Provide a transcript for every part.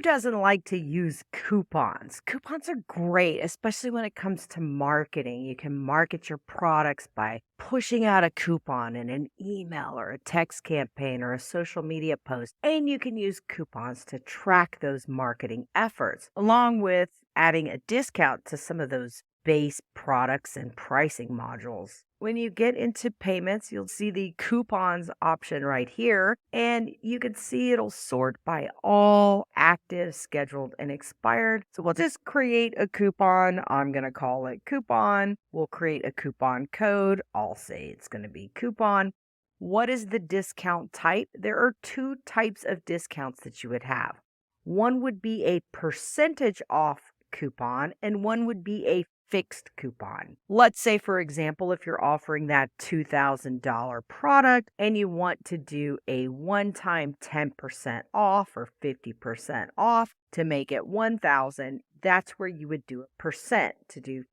doesn't like to use coupons? Coupons are great, especially when it comes to marketing. You can market your products by pushing out a coupon in an email or a text campaign or a social media post. And you can use coupons to track those marketing efforts, along with adding a discount to some of those base products and pricing modules. When you get into payments, you'll see the coupons option right here, and you can see it'll sort by all active, scheduled, and expired. So we'll just create a coupon. I'm going to call it coupon. We'll create a coupon code. I'll say it's going to be coupon. What is the discount type? There are two types of discounts that you would have. One would be a percentage off coupon, and one would be a fixed coupon. Let's say, for example, if you're offering that $2,000 product and you want to do a one-time 10% off or 50% off to make it $1,000, that's where you would do a percent to do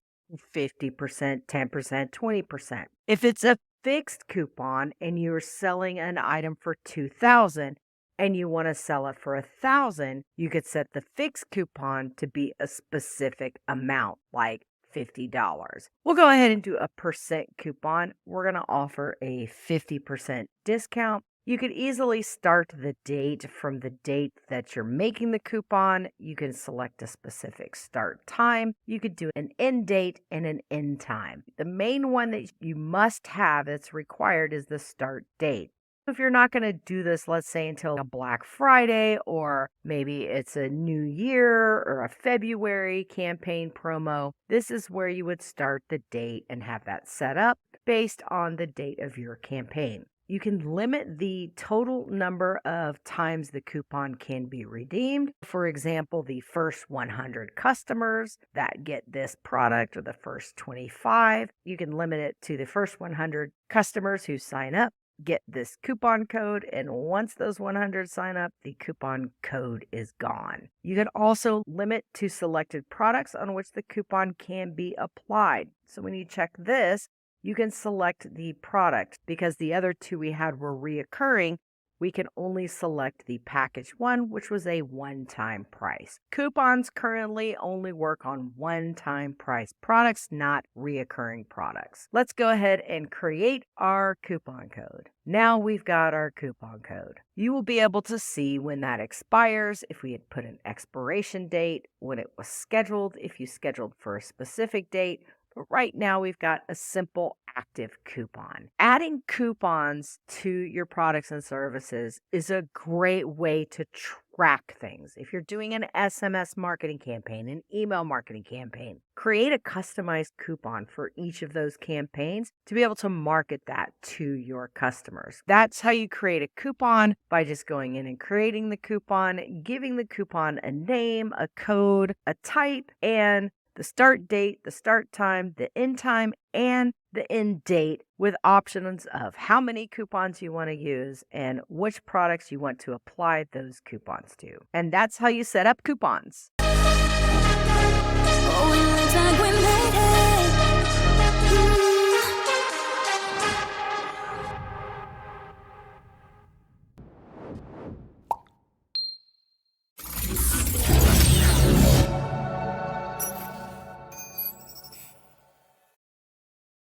50%, 10%, 20%. If it's a fixed coupon and you're selling an item for $2,000, and you want to sell it for $1,000, you could set the fixed coupon to be a specific amount, like $50. We'll go ahead and do a percent coupon. We're going to offer a 50% discount. You could easily start the date from the date that you're making the coupon. You can select a specific start time. You could do an end date and an end time. The main one that you must have that's required is the start date. If you're not going to do this, let's say until a Black Friday, or maybe it's a New Year or a February campaign promo, this is where you would start the date and have that set up based on the date of your campaign. You can limit the total number of times the coupon can be redeemed. For example, the first 100 customers that get this product, or the first 25, you can limit it to the first 100 customers who sign up, get this coupon code, and once those 100 sign up, the coupon code is gone. You can also limit to selected products on which the coupon can be applied. So when you check this, you can select the product. Because the other two we had were reoccurring, we can only select the package one, which was a one-time price. Coupons currently only work on one-time price products, not reoccurring products. Let's go ahead and create our coupon code. Now we've got our coupon code. You will be able to see when that expires, if we had put an expiration date, when it was scheduled, if you scheduled for a specific date. But right now we've got a simple active coupon. Adding coupons to your products and services is a great way to track things. If you're doing an SMS marketing campaign, an email marketing campaign, create a customized coupon for each of those campaigns to be able to market that to your customers. That's how you create a coupon, by just going in and creating the coupon, giving the coupon a name, a code, a type, and the start date, the start time, the end time, and the end date, with options of how many coupons you want to use and which products you want to apply those coupons to. And that's how you set up coupons. Oh,